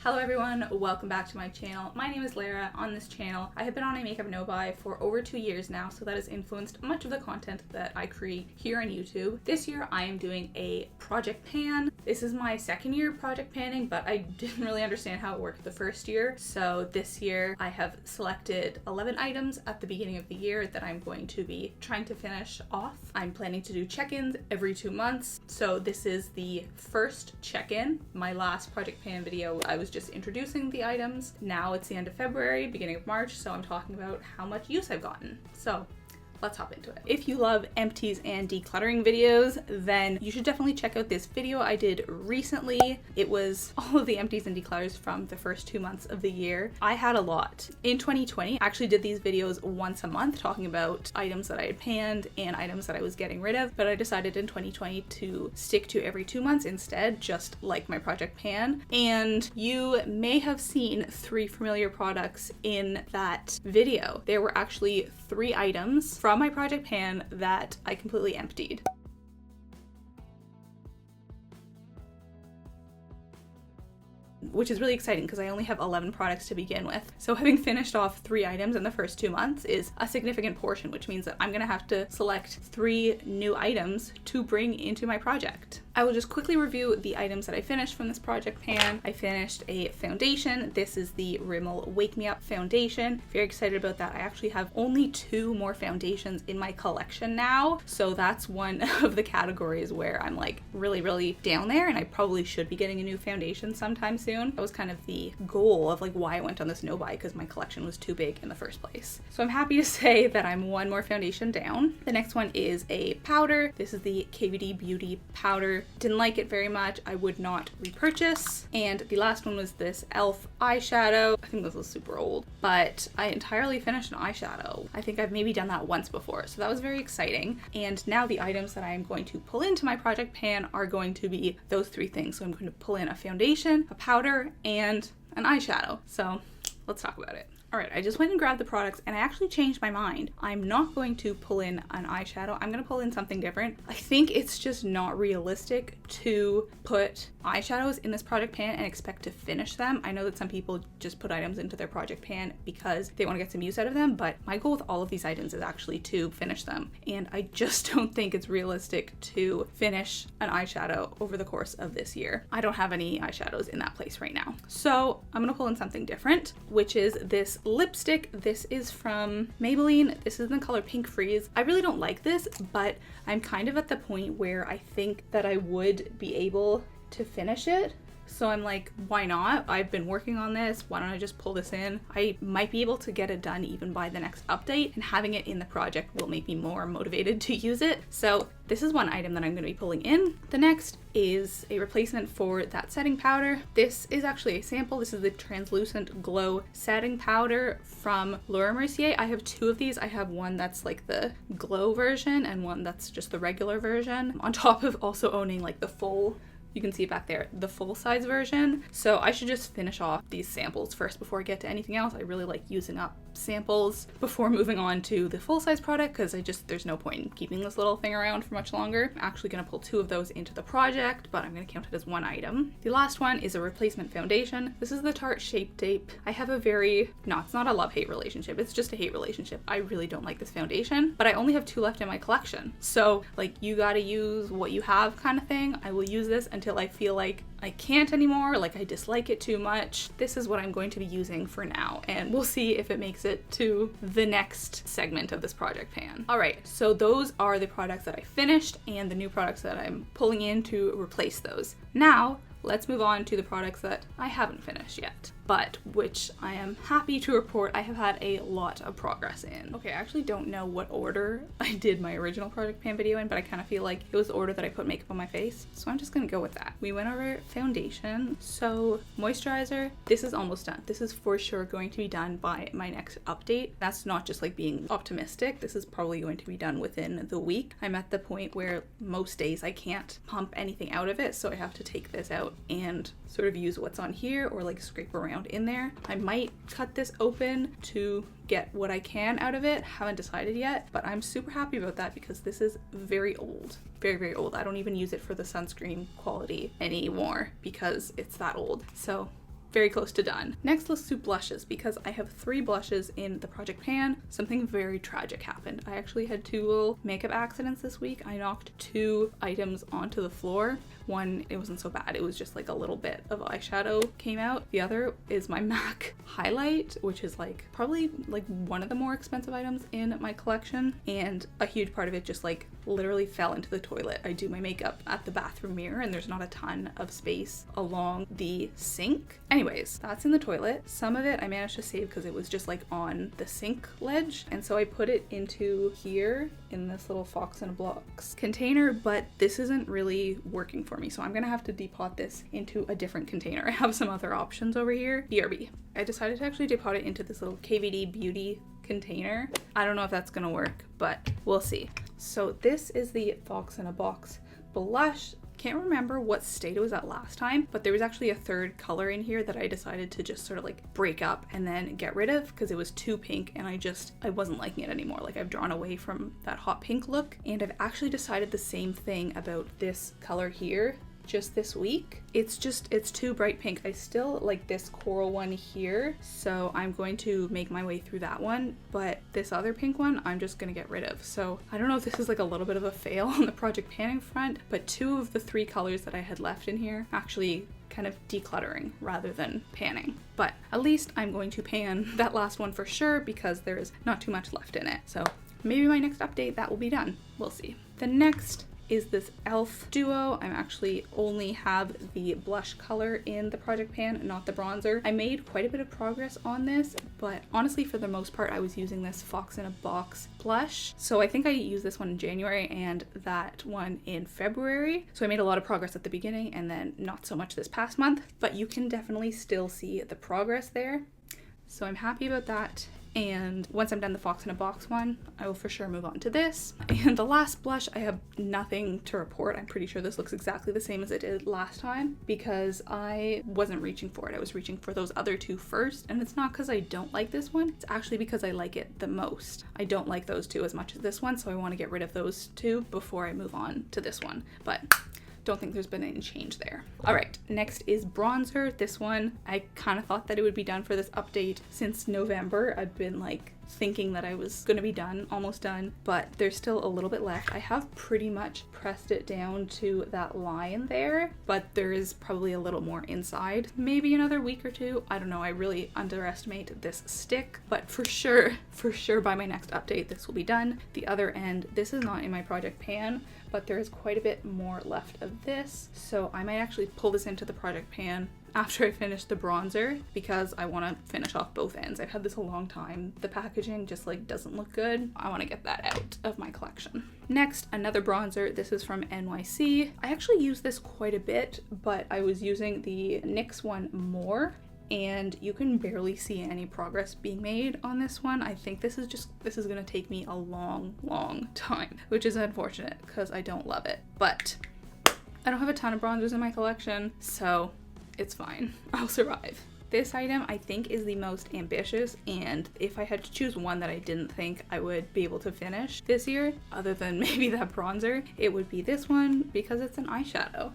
Hello everyone, welcome back to my channel. My name is Lara. On this channel, I have been on a makeup no-buy for over 2 years now, so that has influenced much of the content that I create here on YouTube. This year I am doing a project pan. This is my second year project panning, but I didn't really understand how it worked the first year. So this year I have selected 11 items at the beginning of the year that I'm going to be trying to finish off. I'm planning to do check-ins every 2 months. So this is the first check-in. My last project pan video, I was just introducing the items. Now it's the end of February, beginning of March, so I'm talking about how much use I've gotten. So let's hop into it. If you love empties and decluttering videos, then you should definitely check out this video I did recently. It was all of the empties and declutters from the first 2 months of the year. I had a lot. In 2020, I actually did these videos once a month talking about items that I had panned and items that I was getting rid of, but I decided in 2020 to stick to every 2 months instead, just like my project pan. And you may have seen 3 familiar products in that video. There were actually 3 items from my project pan that I completely emptied. Which is really exciting because I only have 11 products to begin with. So having finished off 3 items in the first 2 months is a significant portion, which means that I'm gonna have to select 3 new items to bring into my project. I will just quickly review the items that I finished from this project pan. I finished a foundation. This is the Rimmel Wake Me Up foundation. Very excited about that. I actually have only 2 more foundations in my collection now. So that's one of the categories where I'm like really down there, and I probably should be getting a new foundation sometime soon. That was kind of the goal of like why I went on this no-buy, because my collection was too big in the first place. So I'm happy to say that I'm 1 more foundation down. The next one is a powder. This is the Kvd Beauty Powder. Didn't like it very much. I would not repurchase. And the last one was this e.l.f. eyeshadow. I think this was super old, but I entirely finished an eyeshadow. I think I've maybe done that once before, so that was very exciting. And now the items that I am going to pull into my project pan are going to be those 3 things. So I'm going to pull in a foundation, a powder, and an eyeshadow. So let's talk about it. All right, I just went and grabbed the products and I actually changed my mind. I'm not going to pull in an eyeshadow. I'm gonna pull in something different. I think it's just not realistic to put eyeshadows in this project pan and expect to finish them. I know that some people just put items into their project pan because they wanna get some use out of them, but my goal with all of these items is actually to finish them. And I just don't think it's realistic to finish an eyeshadow over the course of this year. I don't have any eyeshadows in that place right now. So I'm gonna pull in something different, which is this lipstick. This is from Maybelline. This is in the color Pink Freeze. I really don't like this, but I'm kind of at the point where I think that I would be able to finish it. So I'm like, why not? I've been working on this. Why don't I just pull this in? I might be able to get it done even by the next update, and having it in the project will make me more motivated to use it. So this is one item that I'm going to be pulling in. The next is a replacement for that setting powder. This is actually a sample. This is the Translucent Glow Setting Powder from Laura Mercier. I have 2 of these. I have one that's like the glow version and one that's just the regular version, on top of also owning like the full, you can see it back there, the full size version. So I should just finish off these samples first before I get to anything else. I really like using up samples before moving on to the full size product, because there's no point in keeping this little thing around for much longer. I'm actually gonna pull 2 of those into the project, but I'm gonna count it as 1 item. The last one is a replacement foundation. This is the Tarte Shape Tape. I have a it's not a love-hate relationship, it's just a hate relationship. I really don't like this foundation, but I only have 2 left in my collection. So like, you gotta use what you have kind of thing. I will use this until I feel like I can't anymore, like I dislike it too much. This is what I'm going to be using for now, and we'll see if it makes it to the next segment of this project pan. All right, so those are the products that I finished and the new products that I'm pulling in to replace those. Now, let's move on to the products that I haven't finished yet, but which I am happy to report I have had a lot of progress in. Okay, I actually don't know what order I did my original project pan video in, but I kind of feel like it was the order that I put makeup on my face, so I'm just gonna go with that. We went over foundation. So moisturizer, this is almost done. This is for sure going to be done by my next update. That's not just like being optimistic. This is probably going to be done within the week. I'm at the point where most days I can't pump anything out of it, so I have to take this out and sort of use what's on here or like scrape around in there. I might cut this open to get what I can out of it. Haven't decided yet, but I'm super happy about that because this is very old. Very old. I don't even use it for the sunscreen quality anymore because it's that old. So very close to done. Next, let's do blushes, because I have 3 blushes in the project pan. Something very tragic happened. I actually had 2 little makeup accidents this week. I knocked 2 items onto the floor. One, it wasn't so bad. It was just like a little bit of eyeshadow came out. The other is my MAC highlight, which is like probably like one of the more expensive items in my collection. And a huge part of it just like literally fell into the toilet. I do my makeup at the bathroom mirror and there's not a ton of space along the sink. Anyways, that's in the toilet. Some of it I managed to save because it was just like on the sink ledge. And so I put it into here in this little Fox in a Box container, but this isn't really working for me. So I'm gonna have to depot this into a different container. I have some other options over here. BRB. I decided to actually depot it into this little Kvd Beauty container. I don't know if that's gonna work, but we'll see. So this is the Fox in a Box blush. Can't remember what state it was at last time, but there was actually a 3rd color in here that I decided to just sort of like break up and then get rid of because it was too pink and I wasn't liking it anymore. Like I've drawn away from that hot pink look, and I've actually decided the same thing about this color here just this week. It's too bright pink. I still like this coral one here, so I'm going to make my way through that one, but this other pink one I'm just gonna get rid of. So I don't know if this is like a little bit of a fail on the project panning front, but 2 of the 3 colors that I had left in here actually kind of decluttering rather than panning. But at least I'm going to pan that last one for sure because there is not too much left in it. So maybe my next update that will be done. We'll see. The next is this e.l.f. duo. I'm actually only have the blush color in the project pan, not the bronzer. I made quite a bit of progress on this, but honestly for the most part I was using this Fox in a Box blush. So I think I used this one in January and that one in February. So I made a lot of progress at the beginning and then not so much this past month, but you can definitely still see the progress there. So I'm happy about that. And once I'm done the Fox in a Box one, I will for sure move on to this. And the last blush, I have nothing to report. I'm pretty sure this looks exactly the same as it did last time because I wasn't reaching for it. I was reaching for those other 2 first. And it's not because I don't like this one. It's actually because I like it the most. I don't like those 2 as much as this one, so I want to get rid of those 2 before I move on to this one. But don't think there's been any change there. All right, next is bronzer. This one, I kind of thought that it would be done for this update since November. I've been like thinking that I was gonna be done, almost done, but there's still a little bit left. I have pretty much pressed it down to that line there, but there is probably a little more inside. Maybe another week or 2. I don't know. I really underestimate this stick, but for sure by my next update, this will be done. The other end, this is not in my project pan, but there is quite a bit more left of this. So I might actually pull this into the project pan after I finish the bronzer because I want to finish off both ends. I've had this a long time. The packaging just like doesn't look good. I want to get that out of my collection. Next, another bronzer. This is from NYC. I actually use this quite a bit, but I was using the NYX one more and you can barely see any progress being made on this one. I think this is gonna take me a long time, which is unfortunate because I don't love it, but I don't have a ton of bronzers in my collection, so it's fine. I'll survive. This item I think is the most ambitious, and if I had to choose one that I didn't think I would be able to finish this year, other than maybe that bronzer, it would be this one because it's an eyeshadow.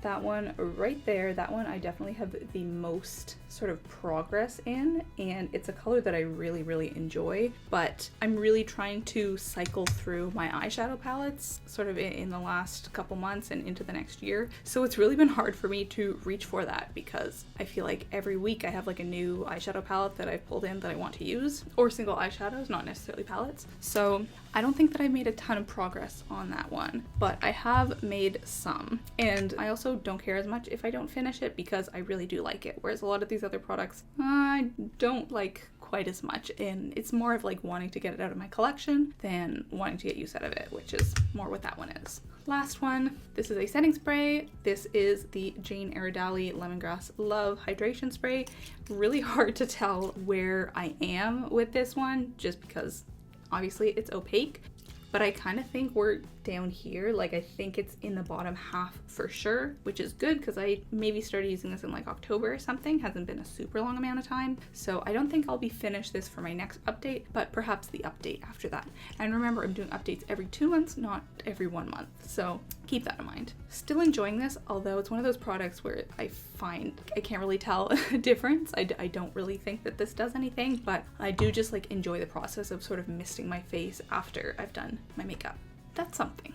That one right there, that one I definitely have the most sort of progress in, and it's a color that I really enjoy, but I'm really trying to cycle through my eyeshadow palettes sort of in the last couple months and into the next year. So it's really been hard for me to reach for that because I feel like every week I have like a new eyeshadow palette that I've pulled in that I want to use, or single eyeshadows, not necessarily palettes. So I don't think that I've made a ton of progress on that one, but I have made some. And I also don't care as much if I don't finish it because I really do like it. Whereas a lot of these other products, I don't like quite as much. And it's more of like wanting to get it out of my collection than wanting to get use out of it, which is more what that one is. Last one, this is a setting spray. This is the Jane Iredale Lemongrass Love Hydration Spray. Really hard to tell where I am with this one just because obviously it's opaque, but I kind of think we're down here. Like I think it's in the bottom half for sure, which is good because I maybe started using this in like October or something. Hasn't been a super long amount of time. So I don't think I'll be finished this for my next update, but perhaps the update after that. And remember, I'm doing updates every 2 months, not every 1 month. So keep that in mind. Still enjoying this, although it's one of those products where I find I can't really tell a difference. I don't really think that this does anything, but I do just like enjoy the process of sort of misting my face after I've done my makeup. That's something.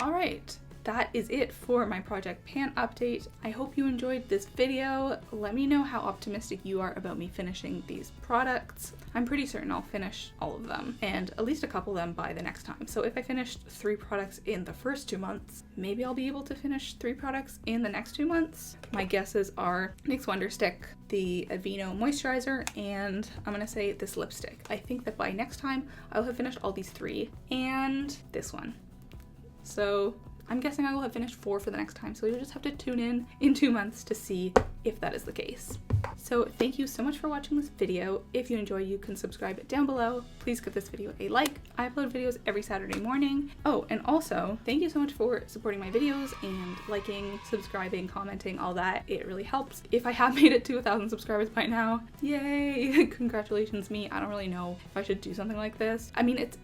All right. That is it for my Project Pan update. I hope you enjoyed this video. Let me know how optimistic you are about me finishing these products. I'm pretty certain I'll finish all of them, and at least a couple of them by the next time. So if I finished 3 products in the first 2 months, maybe I'll be able to finish 3 products in the next 2 months. My guesses are NYX Wonder Stick, the Aveeno Moisturizer, and I'm gonna say this lipstick. I think that by next time, I'll have finished all these 3, and this one. So I'm guessing I will have finished 4 for the next time, so you'll just have to tune in 2 months to see if that is the case. So thank you so much for watching this video. If you enjoy, you can subscribe down below. Please give this video a like. I upload videos every Saturday morning. Oh, and also, thank you so much for supporting my videos and liking, subscribing, commenting, all that. It really helps. If I have made it to 1,000 subscribers by now, yay! Congratulations me. I don't really know if I should do something like this. I mean, it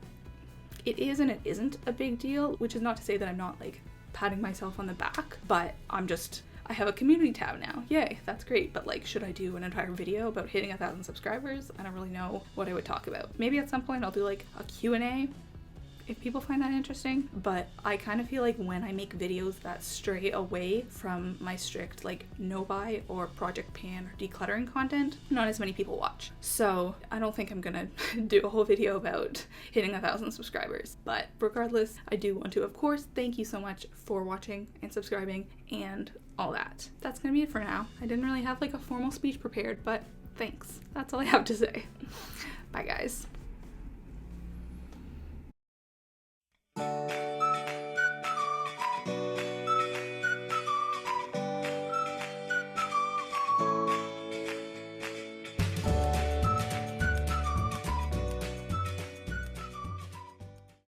is and it isn't a big deal, which is not to say that I'm not like patting myself on the back, but I have a community tab now. Yay, that's great. But like, should I do an entire video about hitting 1,000 subscribers? I don't really know what I would talk about. Maybe at some point I'll do like a Q&A if people find that interesting, but I kind of feel like when I make videos that stray away from my strict like no buy or Project Pan or decluttering content, not as many people watch. So I don't think I'm gonna do a whole video about hitting 1,000 subscribers. But regardless, I do want to, of course, thank you so much for watching and subscribing and all that. That's gonna be it for now. I didn't really have like a formal speech prepared, but thanks. That's all I have to say. Bye guys.